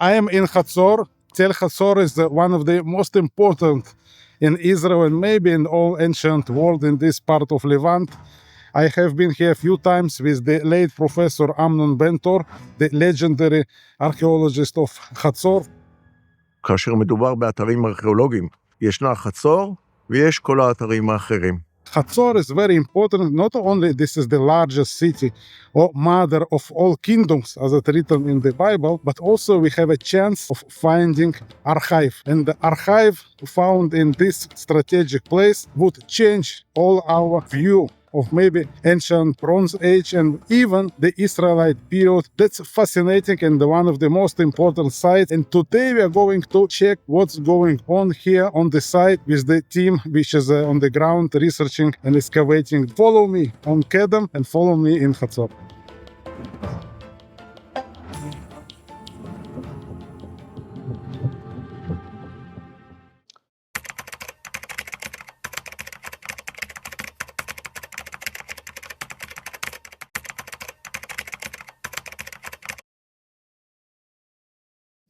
I am in Hatzor. Tel Hatzor is one of the most important in Israel and maybe in all ancient world in this part of Levant. I have been here a few times with the late Professor Amnon Bentor, the legendary archaeologist of Hatzor. כאשר מדובר באתרים ארכיאולוגיים, ישנה חצור ויש כל האתרים האחרים. Hatzor is very important. Not only this is the largest city or mother of all kingdoms, as it's written in the Bible, but also we have a chance of finding archive. And the archive found in this strategic place would change all our view of maybe ancient Bronze Age and even the Israelite period. That's fascinating and one of the most important sites. And today we are going to check what's going on here on the site with the team which is on the ground researching and excavating. Follow me on Kedem and follow me in Hatzor.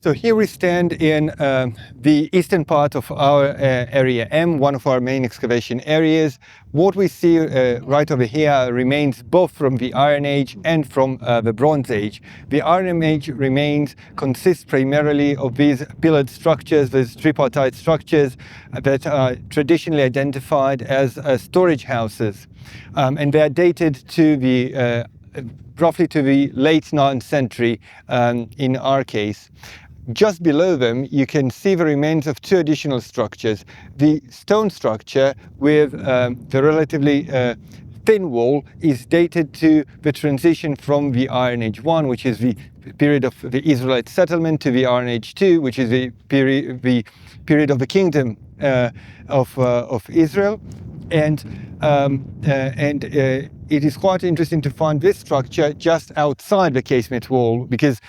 So here we stand in the eastern part of our area M, one of our main excavation areas. What we see right over here remains both from the Iron Age and from the Bronze Age. The Iron Age remains consists primarily of these pillared structures, these tripartite structures that are traditionally identified as storage houses. And they are dated to the roughly to the late 9th century in our case. Just below them, you can see the remains of two additional structures. The stone structure with the relatively thin wall is dated to the transition from the Iron Age 1, which is the period of the Israelite settlement, to the Iron Age 2, which is the period of the kingdom of Israel. And it is quite interesting to find this structure just outside the casement wall, because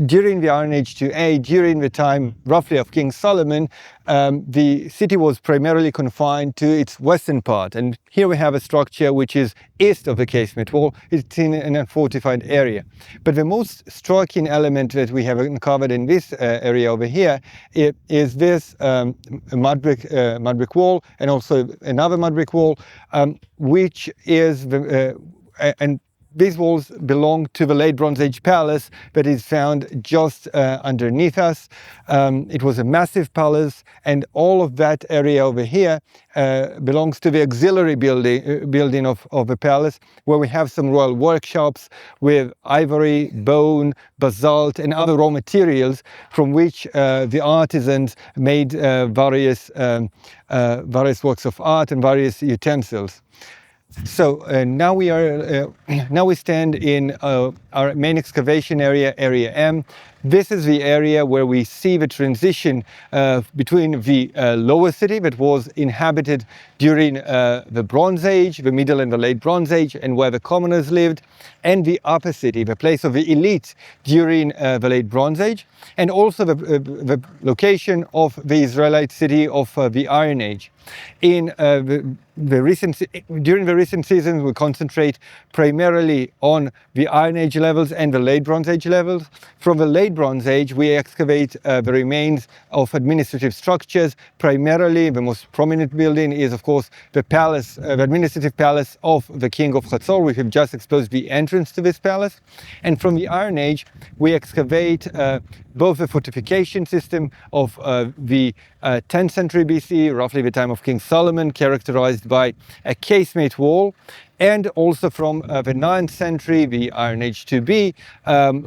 during the Iron Age 2A, during the time roughly of King Solomon, the city was primarily confined to its western part. And here we have a structure which is east of the casement wall. It's in an unfortified area. But the most striking element that we have uncovered in this area over here is this mud brick wall, and also another mud brick wall, which is and these walls belong to the late Bronze Age palace that is found just underneath us. It was a massive palace, and all of that area over here belongs to the auxiliary building of the palace, where we have some royal workshops with ivory, bone, basalt, and other raw materials from which the artisans made various works of art and various utensils. So now we stand in our main excavation area, Area M. This is the area where we see the transition between the lower city that was inhabited during the Bronze Age, the Middle and the Late Bronze Age, and where the commoners lived, and the upper city, the place of the elite during the Late Bronze Age, and also the location of the Israelite city of the Iron Age. During the recent seasons, we concentrate primarily on the Iron Age levels and the Late Bronze Age levels. From the Late Bronze Age, we excavate the remains of administrative structures. Primarily, the most prominent building is, of course, the palace, the administrative palace of the king of Hatzor. We have just exposed the entrance to this palace. And from the Iron Age, we excavate both the fortification system of the 10th century BC, roughly the time of King Solomon, characterized by a casemate wall, and also from the 9th century, the Iron Age 2B,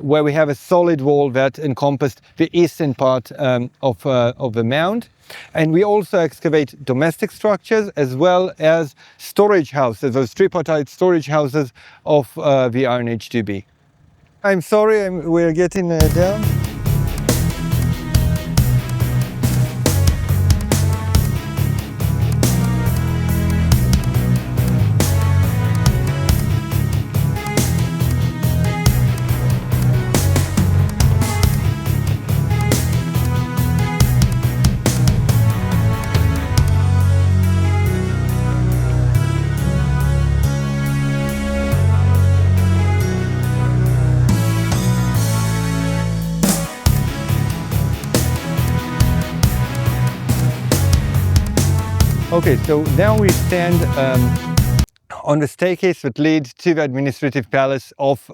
where we have a solid wall that encompassed the eastern part of the mound. And we also excavate domestic structures as well as storage houses, those tripartite storage houses of the Iron Age 2B. I'm sorry, we're getting down. Okay, so now we stand on the staircase that leads to the administrative palace of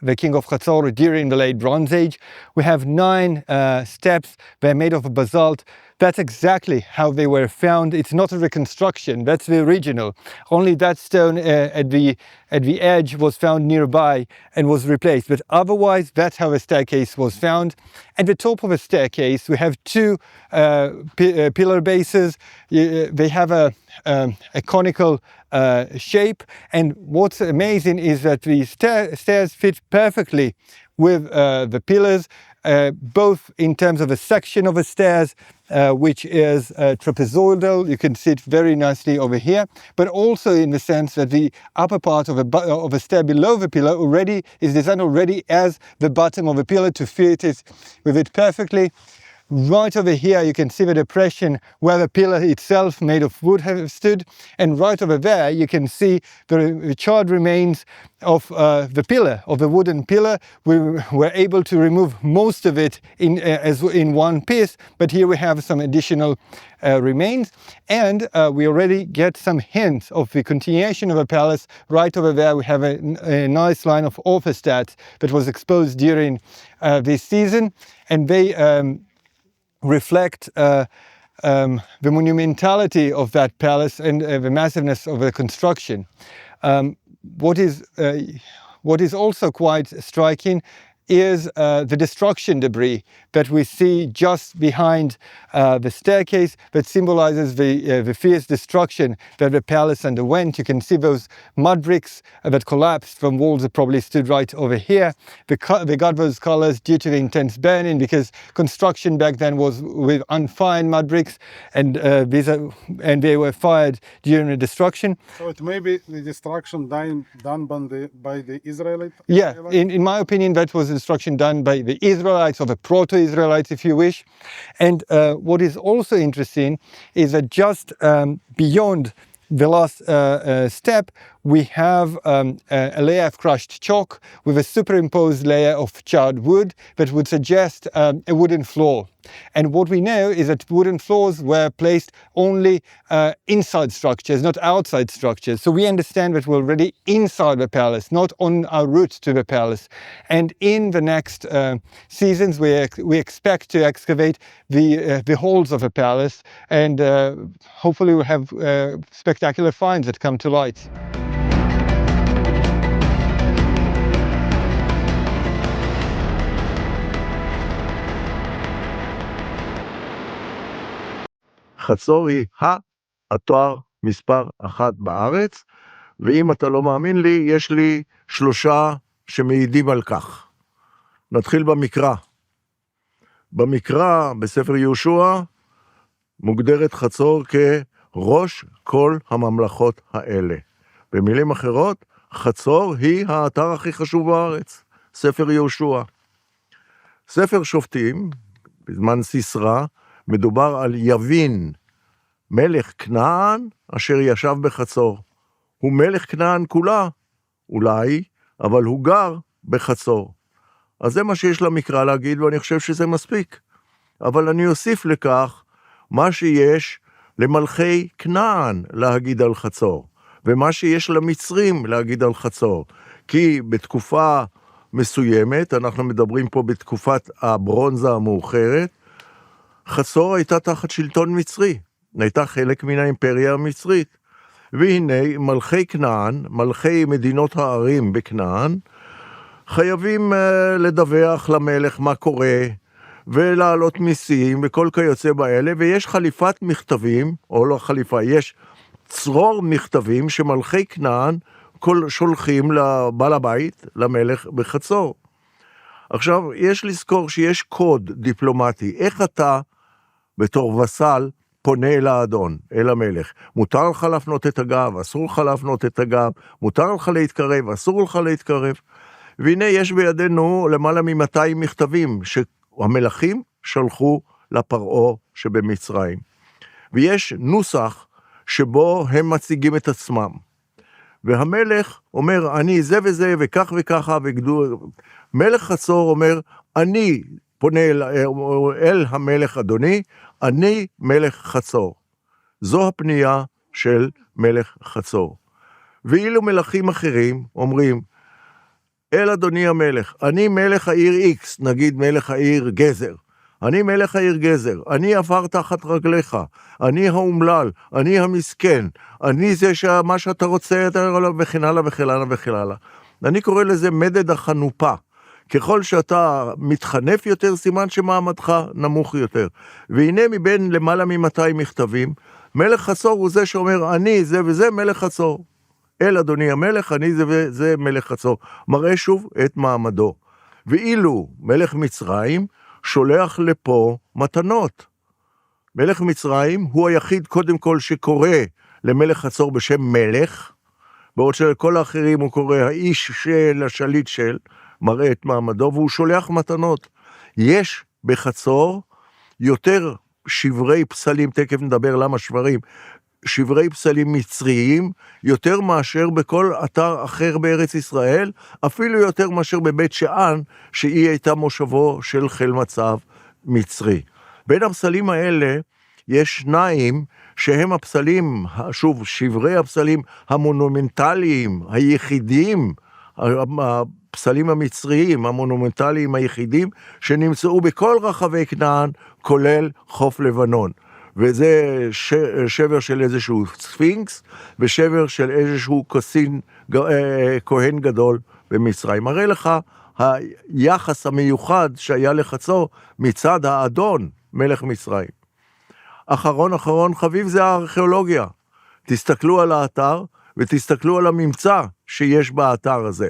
the king of Chatzor during the late Bronze Age. We have 9 steps. They're made of basalt. That's exactly how they were found. It's not a reconstruction, that's the original. Only that stone at the edge was found nearby and was replaced. But otherwise, that's how the staircase was found. At the top of the staircase, we have 2 pillar bases. They have a conical shape, and what's amazing is that the stairs fit perfectly with the pillars, both in terms of a section of the stairs, which is trapezoidal. You can see it very nicely over here, but also in the sense that the upper part of a stair below the pillar already is designed already as the bottom of a pillar to fit it with it perfectly. Right over here you can see the depression where the pillar itself made of wood have stood, and right over there you can see the charred remains of the pillar, of the wooden pillar. We were able to remove most of it in one piece, but here we have some additional remains, and we already get some hints of the continuation of the palace. Right over there we have a nice line of orthostats that was exposed during this season, and they reflect the monumentality of that palace and the massiveness of the construction. What is also quite striking is the destruction debris that we see just behind the staircase that symbolizes the fierce destruction that the palace underwent. You can see those mud bricks that collapsed from walls that probably stood right over here. They got those colors due to the intense burning, because construction back then was with unfired mud bricks, and they were fired during the destruction. So it may be the destruction done by the Israelites? Yeah, in my opinion, that was destruction done by the Israelites, or the proto-Israelites, if you wish. And what is also interesting is that just beyond the last step, we have a layer of crushed chalk with a superimposed layer of charred wood that would suggest a wooden floor. And what we know is that wooden floors were placed only inside structures, not outside structures. So we understand that we're already inside the palace, not on our route to the palace. And in the next seasons, we expect to excavate the halls of the palace, and hopefully we'll have spectacular finds that come to light. חצור היא האתר מספר 1 בארץ, ואם אתה לא מאמין לי, יש לי 3 שמעידים על כך. נתחיל במקרא. במקרא, בספר יהושע, מוגדרת חצור כראש כל הממלכות האלה. במילים אחרות, חצור היא האתר הכי חשוב בארץ, ספר יהושע. ספר שופטים, בזמן סיסרא, מדובר על יבין, מלך כנען אשר ישב בחצור. הוא מלך כנען כולה, אולי, אבל הוא גר בחצור. אז זה מה שיש למקרא להגיד, ואני חושב שזה מספיק. אבל אני אוסיף לכך מה שיש למלכי כנען להגיד על חצור, ומה שיש למצרים להגיד על חצור. כי בתקופה מסוימת, אנחנו מדברים פה בתקופת הברונזה המאוחרת, חצור הייתה תחת שלטון מצרי, הייתה חלק מן האימפריה המצרית. והנה מלכי כנען, מלכי מדינות הערים בכנען, חייבים לדווח למלך מה קורה, ולהעלות מיסים וכל כיוצא באלה, ויש חליפת מכתבים, או לא חליפה, יש צרור מכתבים שמלכי כנען שולחים לבעל הבית, למלך בחצור. עכשיו, יש לזכור שיש קוד דיפלומטי, איך אתה בתור וסל פונה אל האדון, אל המלך. מותר לך להפנות את הגב, אסור לך להפנות את הגב, מותר לך להתקרב, אסור לך להתקרב. והנה יש בידינו למעלה מ-200 מכתבים שהמלכים שלחו לפרעה שבמצרים. ויש נוסח שבו הם מציגים את עצמם. והמלך אומר, אני זה וזה וכך וככה, מלך חצור אומר, אני פונה אל המלך אדוני, אני מלך חצור. זו הפנייה של מלך חצור. ואילו מלכים אחרים אומרים, אל אדוני המלך, אני מלך העיר X, נגיד מלך העיר גזר, אני מלך העיר גזר, אני עבר תחת רגליך, אני האומלל, אני המסכן, אני זה מה שאתה רוצה, וכן הלאה וכן הלאה וכן הלאה. אני קורא לזה מדד החנופה. ככל שאתה מתחנף יותר, סימן שמעמדך נמוך יותר. והנה מבין למעלה מ-200 מכתבים, מלך חצור הוא זה שאומר, אני זה וזה מלך חצור. אל אדוני המלך, אני זה וזה מלך חצור. מראה שוב את מעמדו. ואילו מלך מצרים שולח לפה מתנות. מלך מצרים הוא היחיד קודם כל שקורא למלך חצור בשם מלך, בעוד שלכל האחרים הוא קורא האיש של, השליט של, מראה את מעמדו, והוא שולח מתנות. יש בחצור יותר שברי פסלים, תכף נדבר למה שברים, שברי פסלים מצריים, יותר מאשר בכל אתר אחר בארץ ישראל, אפילו יותר מאשר בבית שאן, שהיא הייתה מושבו של חיל מצב מצרי. בין הפסלים האלה יש שניים שהם הפסלים, שוב, שברי הפסלים המונומנטליים, היחידים, הפסלים המצריים, המונומנטליים היחידים, שנמצאו בכל רחבי כנען, כולל חוף לבנון. וזה שבר של איזשהו ספינקס, ושבר של איזשהו כהן גדול במצרים. מראה לך היחס המיוחד שהיה לחצור מצד האדון, מלך מצרים. אחרון חביב זה הארכיאולוגיה. תסתכלו על האתר, ותסתכלו על הממצא שיש באתר הזה.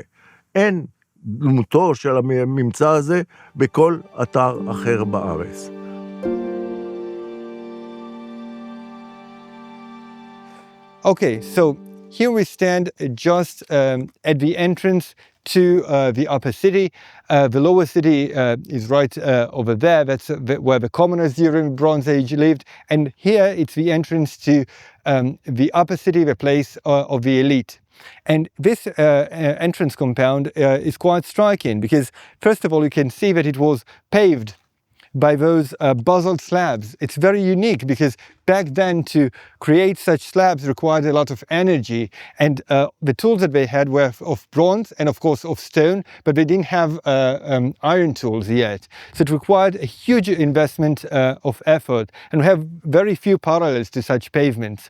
אין דמותו של הממצא הזה בכל אתר אחר בארץ. Okay, so here we stand just at the entrance to the upper city. The lower city is right over there. That's where the commoners during Bronze Age lived. And here it's the entrance to the upper city, the place of the elite. And this entrance compound is quite striking because, first of all, you can see that it was paved by those basalt slabs. It's very unique because back then to create such slabs required a lot of energy, and the tools that they had were of bronze and of course of stone, but they didn't have iron tools yet. So it required a huge investment of effort, and we have very few parallels to such pavements.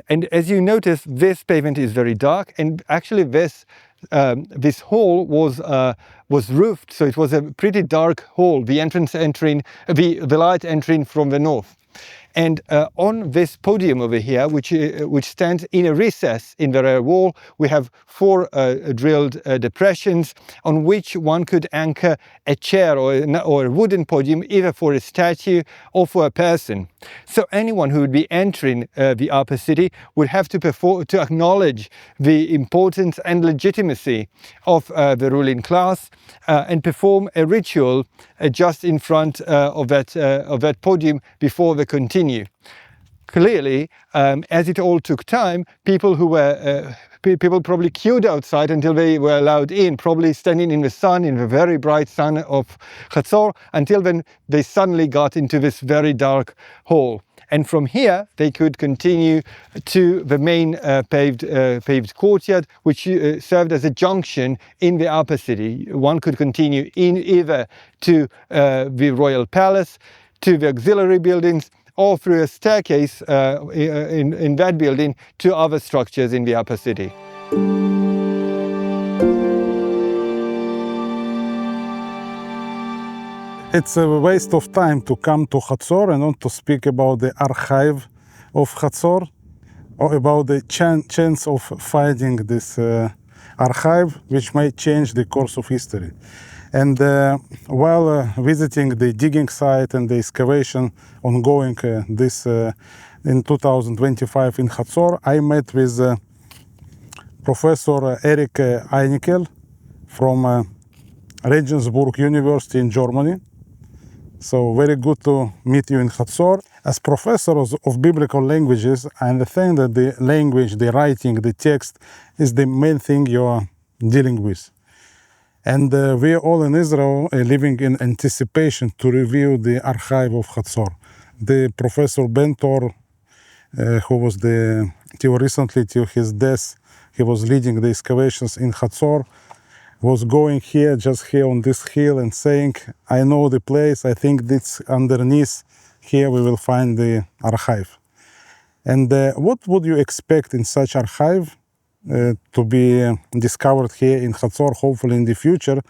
And as you notice, this pavement is very dark, and actually this hall was roofed, so it was a pretty dark hall, the light entering from the north. And on this podium over here, which stands in a recess in the rear wall, we have 4 drilled depressions on which one could anchor a chair or a wooden podium, either for a statue or for a person. So anyone who would be entering the upper city would have to acknowledge the importance and legitimacy of the ruling class and perform a ritual just in front of that podium before they continue. Clearly, as it all took time, people probably queued outside until they were allowed in, probably standing in the sun, in the very bright sun of Chatzor, until then they suddenly got into this very dark hall. And from here, they could continue to the main paved courtyard, which served as a junction in the upper city. One could continue in either to the royal palace, to the auxiliary buildings, or through a staircase in that building to other structures in the upper city. It's a waste of time to come to Chatzor and not to speak about the archive of Chatzor, or about the chance of finding this archive, which may change the course of history. And while visiting the digging site and the excavation ongoing in 2025 in Chatzor, I met with Professor Eric Einikel from Regensburg University in Germany. So very good to meet you in Chatzor. As professors of biblical languages, I understand that the language, the writing, the text is the main thing you are dealing with. And we are all in Israel living in anticipation to review the archive of Chatzor. The Professor Bentor who was till recently, till his death, he was leading the excavations in Hatzor, was going here, just here on this hill, and saying, I know the place, I think this underneath here we will find the archive. And what would you expect in such archive to be discovered here in Hatzor, hopefully in the future?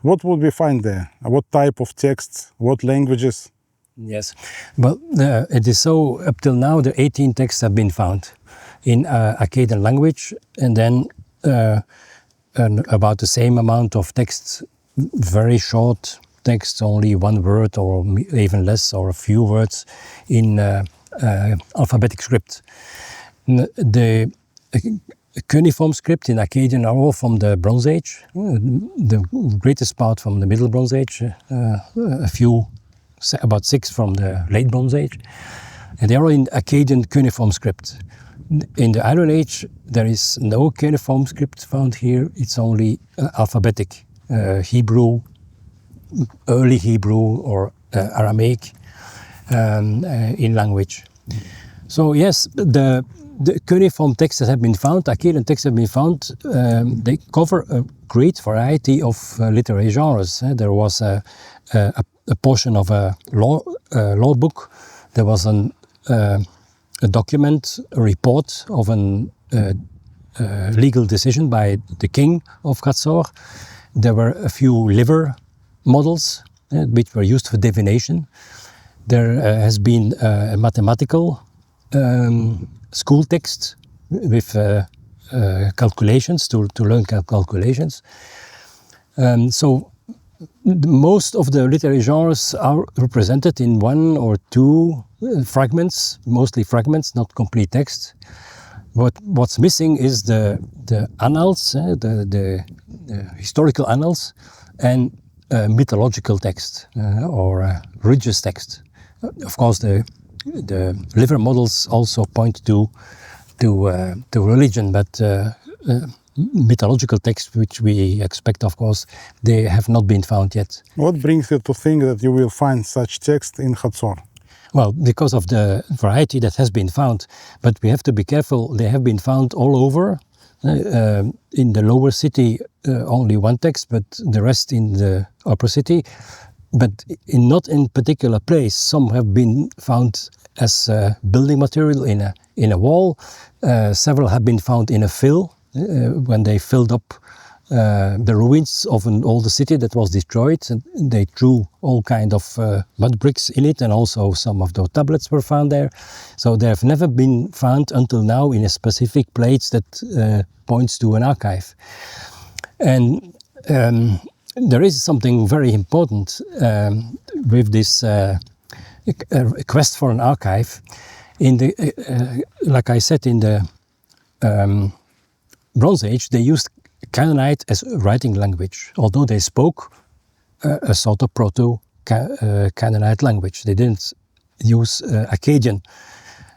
What would we find there? What type of texts? What languages? Yes, well, it is so, up till now, the 18 texts have been found in Akkadian language, and then about the same amount of texts, very short texts, only one word or even less, or a few words in alphabetic script. The cuneiform script in Akkadian are all from the Bronze Age, the greatest part from the Middle Bronze Age, a few, about 6 from the Late Bronze Age, and they are in Akkadian cuneiform script. In the Iron Age, there is no cuneiform script found here, it's only alphabetic, Hebrew, early Hebrew or Aramaic in language. So yes, the cuneiform texts that have been found, Akkadian texts have been found, they cover a great variety of literary genres. There was a portion of a law book, there was a document, a report of a legal decision by the king of Hatzor. There were a few liver models which were used for divination. There has been a mathematical school text with calculations, to learn calculations. So most of the literary genres are represented in 1 or 2 fragments, mostly fragments, not complete text. What's missing is the annals, the historical annals, and mythological text or religious text. Of course, the liver models also point to religion, but mythological texts, which we expect, of course, they have not been found yet. What brings you to think that you will find such text in Hatzor? Well, because of the variety that has been found, but we have to be careful. They have been found all over. In the lower city, only 1 text, but the rest in the upper city. But not in particular place. Some have been found as building material in a wall. Several have been found in a fill, when they filled up the ruins of an older city that was destroyed. And they threw all kind of mud bricks in it, and also some of those tablets were found there. So they have never been found until now in a specific place that points to an archive. And there is something very important with this quest for an archive. In the, like I said, in the Bronze Age, they used Canaanite as writing language, although they spoke a sort of proto-Canaanite language. They didn't use Akkadian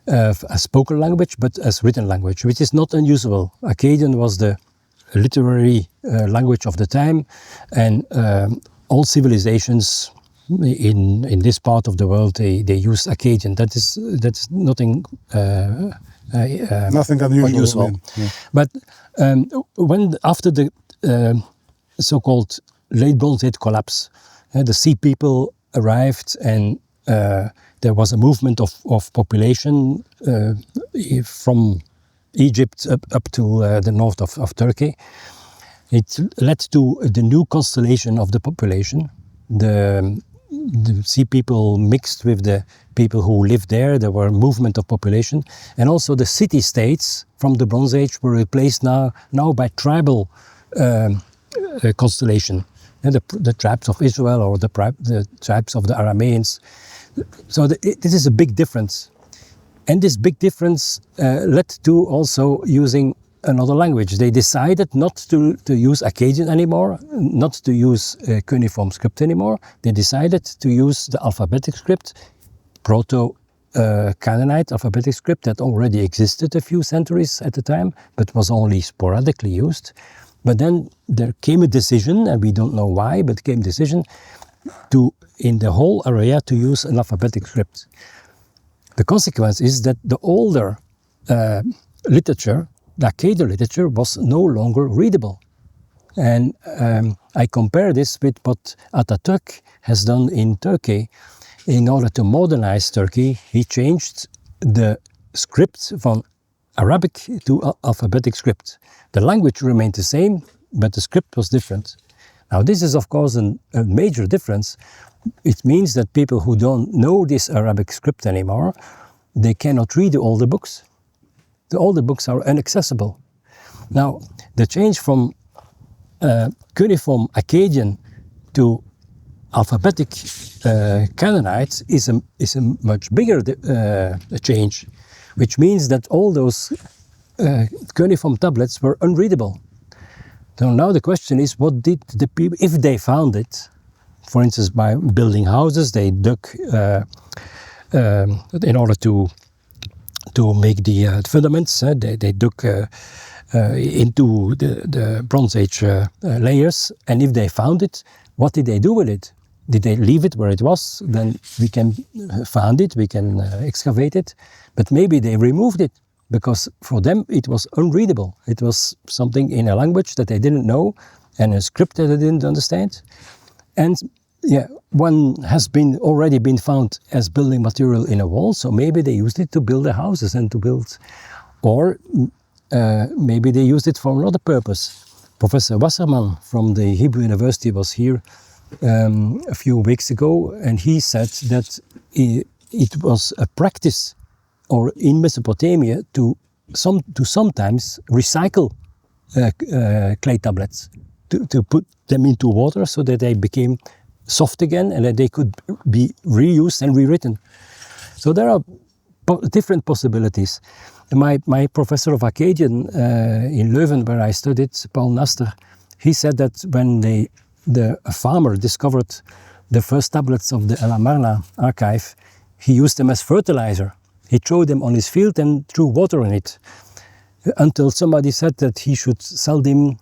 as spoken language, but as written language, which is not unusual. Akkadian was the literary language of the time, and all civilizations in this part of the world, they use Akkadian. That's nothing nothing unusual. Yeah. But when after the so-called Late Bronze Age collapse, the Sea People arrived, and there was a movement of population from Egypt up to the north of Turkey. It led to the new constellation of the population. The Sea People mixed with the people who lived there. There were movement of population, and also the city-states from the Bronze Age were replaced now by tribal constellation, and the tribes of Israel or the tribes of the Arameans. So this is a big difference, and this big difference led to also using another language. They decided not to use Akkadian anymore, not to use cuneiform script anymore. They decided to use the alphabetic script, Proto-Canaanite alphabetic script that already existed a few centuries at the time, but was only sporadically used. But then there came a decision, and we don't know why, but came a decision in the whole area to use an alphabetic script. The consequence is that the older literature, the Akkadian literature, was no longer readable. And I compare this with what Atatürk has done in Turkey. In order to modernize Turkey, he changed the script from Arabic to alphabetic script. The language remained the same, but the script was different. Now this is of course a major difference. It means that people who don't know this Arabic script anymore, they cannot read the older books. The older books are inaccessible. Now the change from cuneiform Akkadian to alphabetic Canaanite is a much bigger change, which means that all those cuneiform tablets were unreadable. So now the question is, what did the people, if they found it, for instance by building houses, they dug in order to make the fundaments, they dug into the Bronze Age layers, and if they found it, what did they do with it? Did they leave it where it was? Then we can find it, we can excavate it, but maybe they removed it because for them it was unreadable. It was something in a language that they didn't know and a script that they didn't understand. And yeah, one has already been found as building material in a wall, so maybe they used it to build the houses and to build, or maybe they used it for another purpose. Professor Wasserman from the Hebrew University was here a few weeks ago, and he said that it was a practice, or in Mesopotamia, to sometimes recycle clay tablets, to put them into water so that they became soft again and that they could be reused and rewritten. So there are different possibilities. My professor of Akkadian in Leuven, where I studied, Paul Naster, he said that when the farmer discovered the first tablets of the El Amarna archive, he used them as fertilizer. He threw them on his field and threw water in it, until somebody said that he should sell them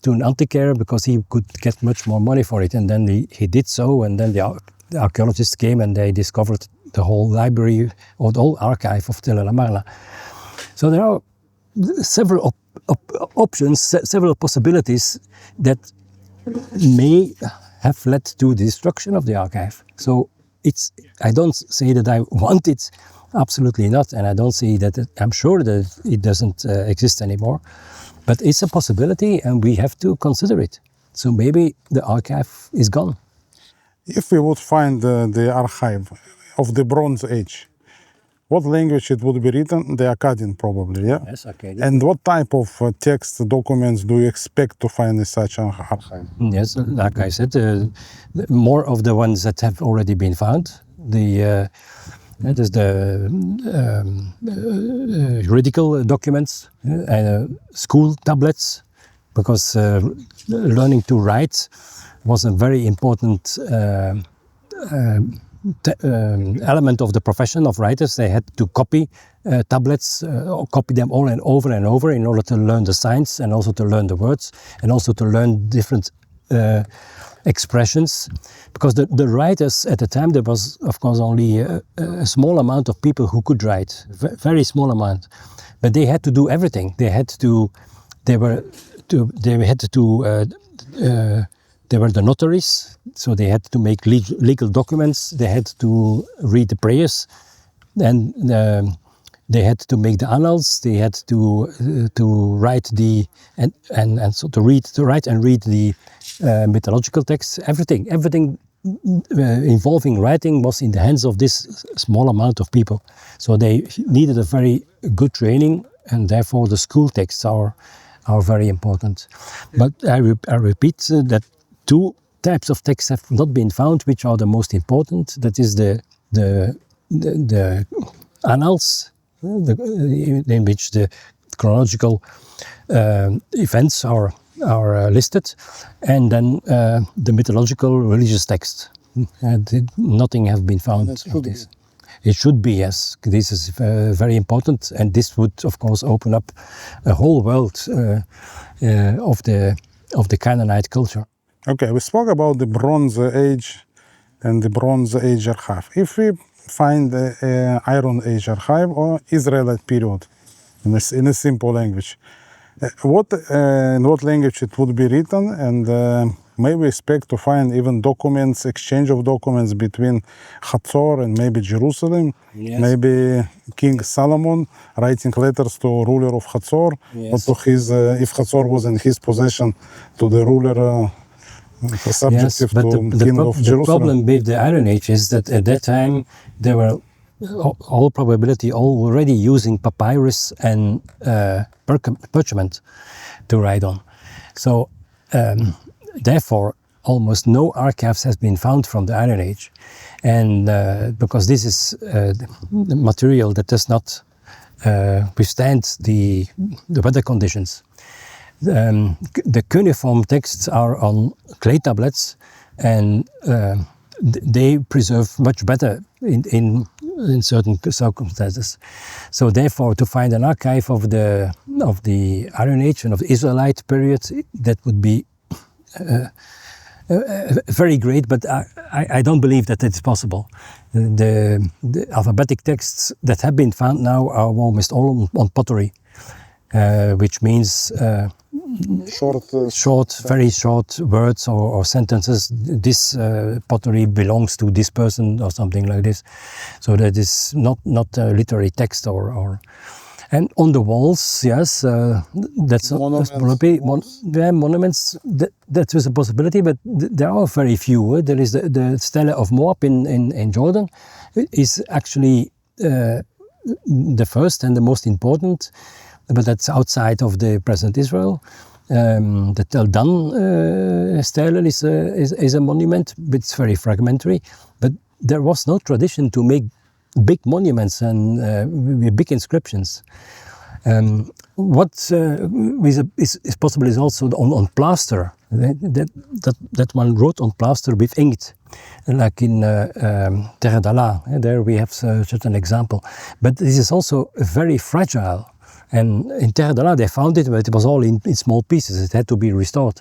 to an antiquaire because he could get much more money for it. And then he did so, and then the archaeologists came and they discovered the whole library or the whole archive of Tel El Amarna. So there are several options, several possibilities that may have led to the destruction of the archive. So I don't say that I want it, absolutely not, and I don't say that I'm sure that it doesn't exist anymore, but it's a possibility and we have to consider it. So maybe the archive is gone. If we would find the archive of the Bronze Age, what language it would be written? The Akkadian, probably, yeah? Yes, Akkadian. And what type of text documents do you expect to find in such an archive? Yes, like I said, more of the ones that have already been found. That is the juridical documents, school tablets, because learning to write was a very important element of the profession of writers. They had to copy tablets, copy them all and over in order to learn the signs and also to learn the words and also to learn different expressions. Because the writers at the time, there was of course only a small amount of people who could write, very small amount, but they had to do everything. They were the notaries, so they had to make legal documents, they had to read the prayers, and they had to make the annals, they had to write to write and read the mythological texts. Everything involving writing was in the hands of this small amount of people. So they needed a very good training, and therefore the school texts are very important. But I repeat that two types of texts have not been found, which are the most important. That is the annals, in which the chronological events are listed, and then the mythological religious text. Nothing has been found of this. It should be, yes. This is very important, and this would, of course, open up a whole world of the Canaanite culture. Okay, we spoke about the Bronze Age and the Bronze Age archive. If we find the Iron Age archive or Israelite period in a simple language. In what language it would be written, and maybe expect to find even documents, exchange of documents between Hatzor and maybe Jerusalem. Yes. Maybe King Solomon writing letters to ruler of Hatzor, Yes. or to his, if Hatzor was in his possession, to the ruler subjective but to King of the Jerusalem. problem with the Iron Age is that at that time they were all probability already using papyrus and parchment to write on. So therefore almost no archives has been found from the Iron Age, and because this is material that does not withstand the weather conditions. The cuneiform texts are on clay tablets, and they preserve much better in certain circumstances. So therefore, to find an archive of the Iron Age and of the Israelite period, that would be very great, but I don't believe that it's possible. The alphabetic texts that have been found now are almost all on pottery, which means very short words or sentences. This pottery belongs to this person or something like this. So that is not a literary text or. And on the walls, yes, that's probably monuments. That is a possibility, but there are very few. There is the Stele of Moab in Jordan, is actually the first and the most important, but that's outside of the present Israel. The Tel Dan Stele is a monument, but it's very fragmentary. But there was no tradition to make big monuments and with big inscriptions. What is possible is also on plaster. That one wrote on plaster with inkt, like in Terre d'Ala. There we have such an example. But this is also very fragile. And in Terre d'Ala they found it, but it was all in small pieces. It had to be restored.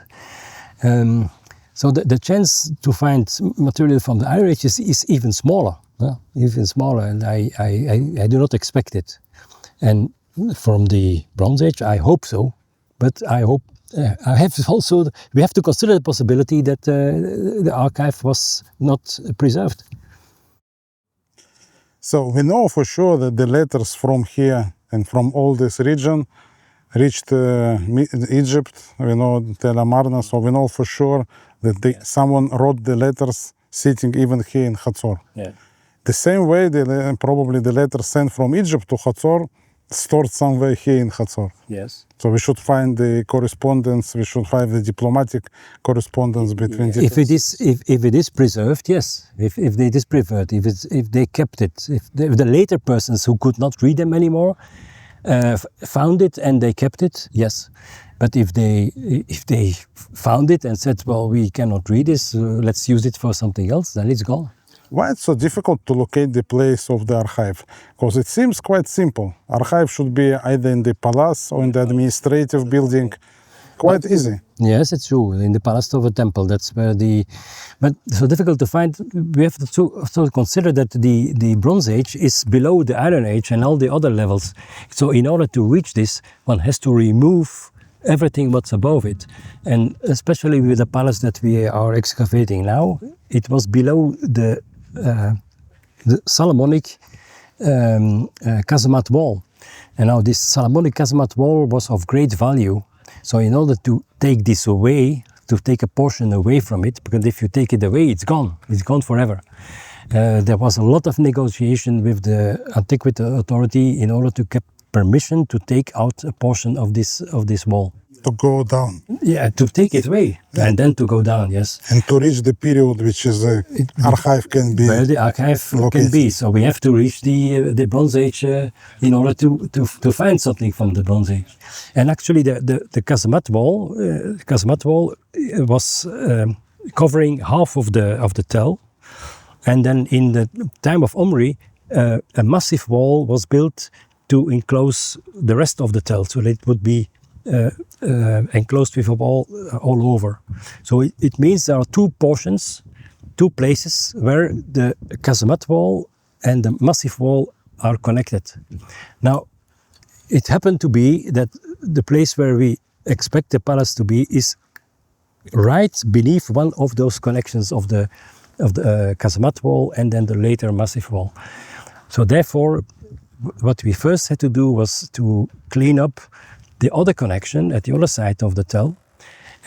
So the chance to find material from the Iron Age is even smaller. Even smaller, and I do not expect it. And from the Bronze Age, I hope so. But I hope we have to consider the possibility that the archive was not preserved. So we know for sure that the letters from here and from all this region reached Egypt. We know Tel Amarna, so we know for sure that someone wrote the letters sitting even here in Hatzor. Yeah. The same way, probably the letter sent from Egypt to Hatzor stored somewhere here in Hatzor. Yes. So we should find the correspondence. We should find the diplomatic correspondence between. If it is preserved, yes. If it is preserved, if they kept it, if the later persons who could not read them anymore found it and they kept it, yes. But if they found it and said, well, we cannot read this, let's use it for something else, then it's gone. Why it's so difficult to locate the place of the archive? Because it seems quite simple. Archive should be either in the palace or in the administrative building. Quite easy. Yes, it's true. In the palace of a temple, that's where but so difficult to find. We have to consider that the Bronze Age is below the Iron Age and all the other levels. So in order to reach this, one has to remove everything what's above it. And especially with the palace that we are excavating now, it was below the Solomonic casemate wall. And now this Solomonic casemate wall was of great value. So in order to take this away, to take a portion away from it, because if you take it away, it's gone forever. There was a lot of negotiation with the Antiquity Authority in order to get permission to take out a portion of this wall. To go down. Yeah, to take it away and then to go down, yes. And to reach the period which is the archive can be. Where the archive located. can be. So we have to reach the Bronze Age in order to find something from the Bronze Age. And actually the casemate wall was covering half of the tell. And then in the time of Omri, a massive wall was built to enclose the rest of the tell, so that it would be enclosed with a wall all over. So it means there are two places where the casemate wall and the massive wall are connected. Now, it happened to be that the place where we expect the palace to be is right beneath one of those connections of the casemate wall and then the later massive wall. So therefore, what we first had to do was to clean up the other connection at the other side of the tell,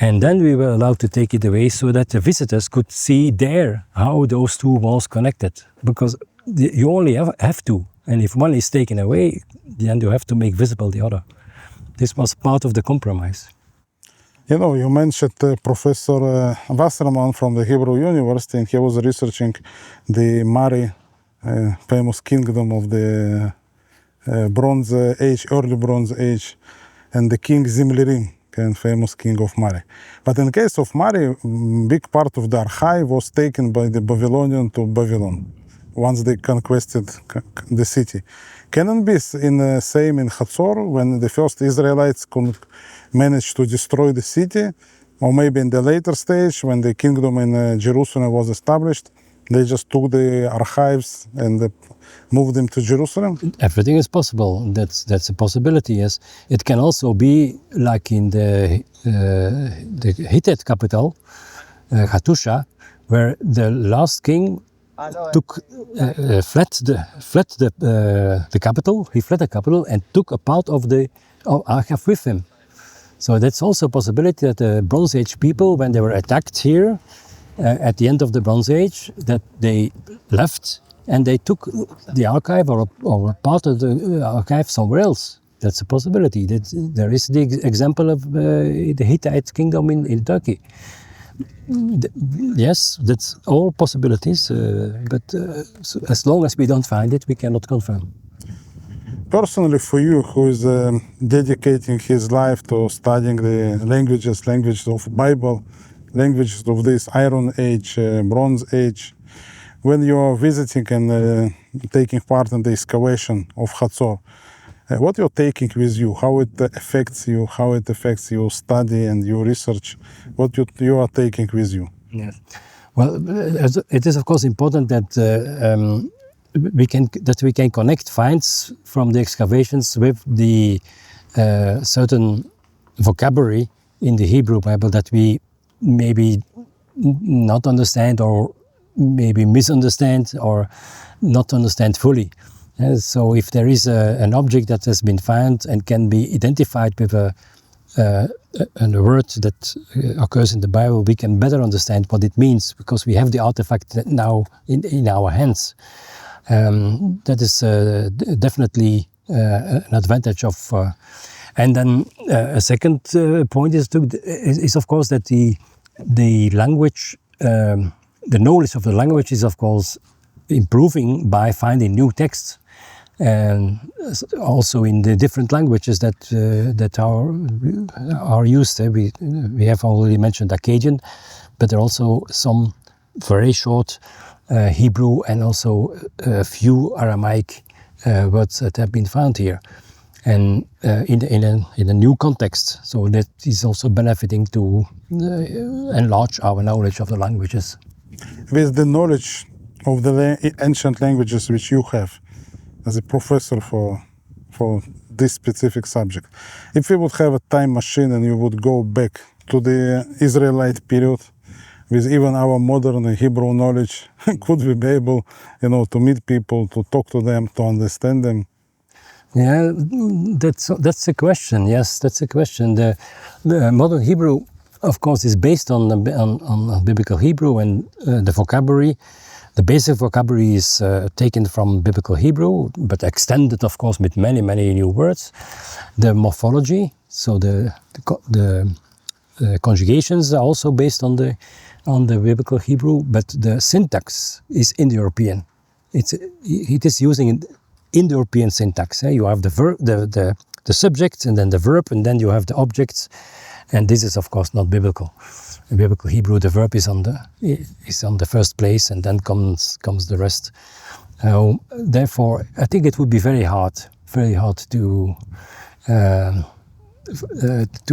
and then we were allowed to take it away so that the visitors could see there how those two walls connected, because you only have to, and if one is taken away, then you have to make visible the other. This was part of the compromise. You know, you mentioned Professor Wasserman from the Hebrew University, and he was researching the Mari, famous kingdom of the Bronze Age, early Bronze Age, and the king Zimririm, famous king of Mari. But in case of Mari, big part of the archive was taken by the Babylonian to Babylon once they conquered the city. Can it be in the same in Hatzor, when the first Israelites managed to destroy the city, or maybe in the later stage when the kingdom in Jerusalem was established, they just took the archives and moved them to Jerusalem? Everything is possible. That's a possibility. Yes, it can also be like in the Hittite capital, Hattusha, where the last king fled the capital. He fled the capital and took a part of the archive with him. So that's also a possibility that the Bronze Age people, when they were attacked here at the end of the Bronze Age, that they left and they took the archive or a part of the archive somewhere else. That's a possibility. There is the example of the Hittite kingdom in Turkey. Yes, that's all possibilities, but as long as we don't find it, we cannot confirm. Personally, for you, who is dedicating his life to studying the languages of Bible, languages of this Iron Age, Bronze Age, when you are visiting and taking part in the excavation of Hatzor, what you're taking with you, how it affects you, how it affects your study and your research, what you are taking with you? Yes. Well, it is of course important that we can connect finds from the excavations with the certain vocabulary in the Hebrew Bible that we maybe not understand or maybe misunderstand or not understand fully. So if there is an object that has been found and can be identified with a word that occurs in the Bible, we can better understand what it means because we have the artifact now in our hands. That is definitely an advantage of. And then a second point is of course that the language, the knowledge of the language is of course improving by finding new texts. And also in the different languages that are used. We have already mentioned Akkadian, but there are also some very short Hebrew and also a few Aramaic words that have been found here, and in a new context. So that is also benefiting to enlarge our knowledge of the languages. With the knowledge of the ancient languages which you have, as a professor for this specific subject, if you would have a time machine and you would go back to the Israelite period with even our modern Hebrew knowledge, could we be able, to meet people, to talk to them, to understand them? Yeah, that's a question. Yes, that's a question. The modern Hebrew, of course, is based on biblical Hebrew and the vocabulary. The basic vocabulary is taken from Biblical Hebrew, but extended, of course, with many, many new words. The morphology, so the conjugations are also based on the Biblical Hebrew, but the syntax is Indo-European. It is using Indo-European syntax. You have the subject, and then the verb, and then you have the objects, and this is, of course, not biblical. In Biblical Hebrew, the verb is on the first place, and then comes the rest. Therefore, I think it would be very hard to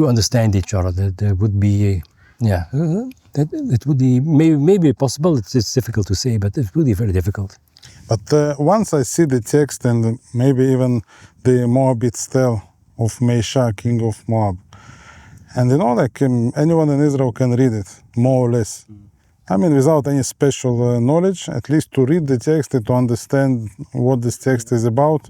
understand each other. There would be, it would be maybe possible. It's difficult to say, but it would be very difficult. But once I see the text and maybe even the Moabite tale of Meisha, king of Moab, and like anyone in Israel can read it, more or less. I mean, without any special knowledge, at least to read the text and to understand what this text is about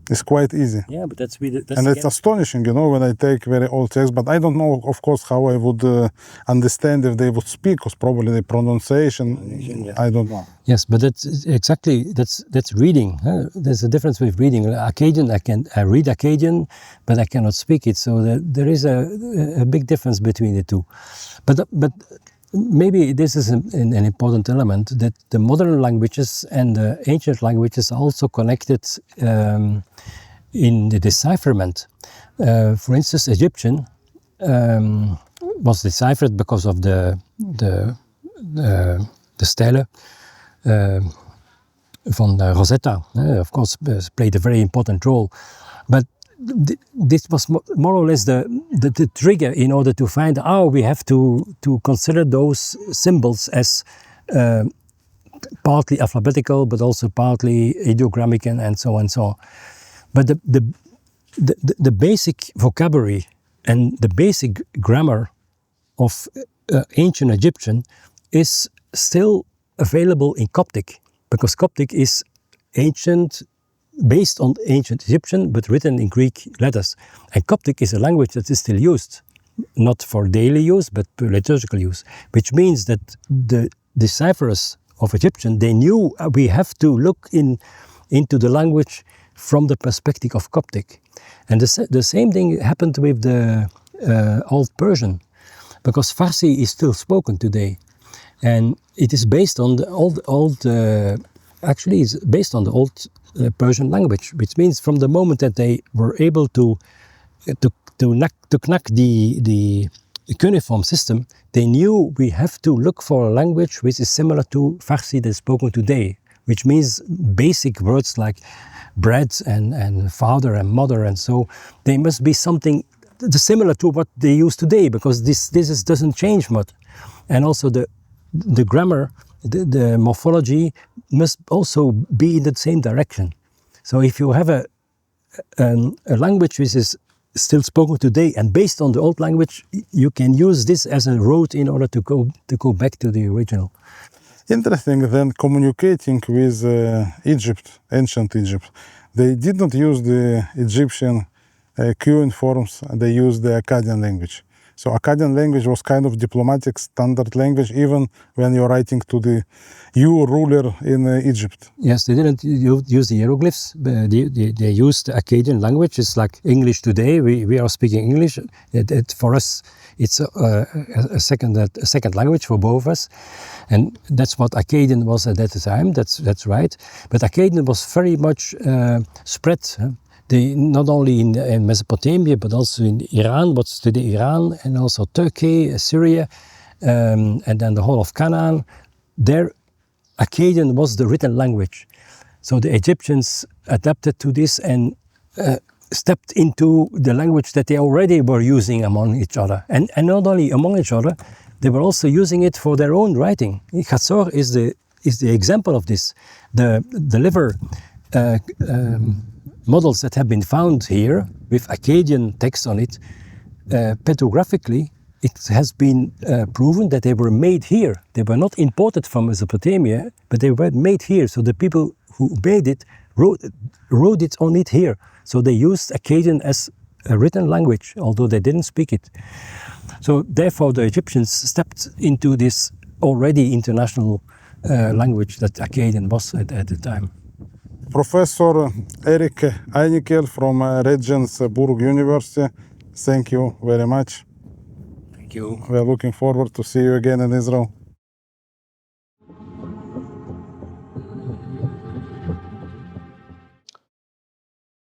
is quite easy. Yeah, but that's And it's astonishing, when I take very old text, but I don't know, of course, how I would understand if they would speak, because probably the pronunciation, I don't know. Yes, but that's reading. There's a difference with reading. Akkadian, I read Akkadian, but I cannot speak it. So there is a big difference between the two. But maybe this is an important element, that the modern languages and the ancient languages are also connected in the decipherment. For instance, Egyptian was deciphered because of the stele van Rosetta, of course, played a very important role. But this was more or less the trigger in order to find we have to consider those symbols as partly alphabetical, but also partly ideogrammic and so on and so on. But the basic vocabulary and the basic grammar of ancient Egyptian is still available in Coptic, because Coptic is ancient, based on ancient Egyptian, but written in Greek letters. And Coptic is a language that is still used, not for daily use, but for liturgical use, which means that the decipherers of Egyptian, they knew we have to look into the language from the perspective of Coptic. And the same thing happened with the Old Persian, because Farsi is still spoken today. And it is based on the old it's based on the old Persian language, which means from the moment that they were able to knack the cuneiform system, they knew we have to look for a language which is similar to Farsi that is spoken today, which means basic words like bread and father and mother, and so they must be something similar to what they use today, because this doesn't change much. And also the grammar, the morphology must also be in the same direction. So if you have a language which is still spoken today and based on the old language, you can use this as a road in order to go back to the original. Interesting, then communicating with Egypt, ancient Egypt, they did not use the Egyptian cuneiforms, they used the Akkadian language. So Akkadian language was kind of diplomatic standard language, even when you're writing to the ruler in Egypt. Yes, they didn't use the hieroglyphs. They used the Akkadian language. It's like English today. We are speaking English. For us, it's a second language for both of us, and that's what Akkadian was at that time. That's right. But Akkadian was very much spread. Not only in Mesopotamia, but also in Iran, what's today Iran, and also Turkey, Syria, and then the whole of Canaan. There, Akkadian was the written language. So the Egyptians adapted to this and stepped into the language that they already were using among each other. And not only among each other, they were also using it for their own writing. Chatzor is the example of this. The liver models that have been found here with Akkadian text on it, petrographically, it has been proven that they were made here. They were not imported from Mesopotamia, but they were made here. So the people who made it wrote it on it here. So they used Akkadian as a written language, although they didn't speak it. So therefore the Egyptians stepped into this already international language that Akkadian was at the time. Professor Erik Einikel from Regensburg University, thank you very much. Thank you. We are looking forward to see you again in Israel.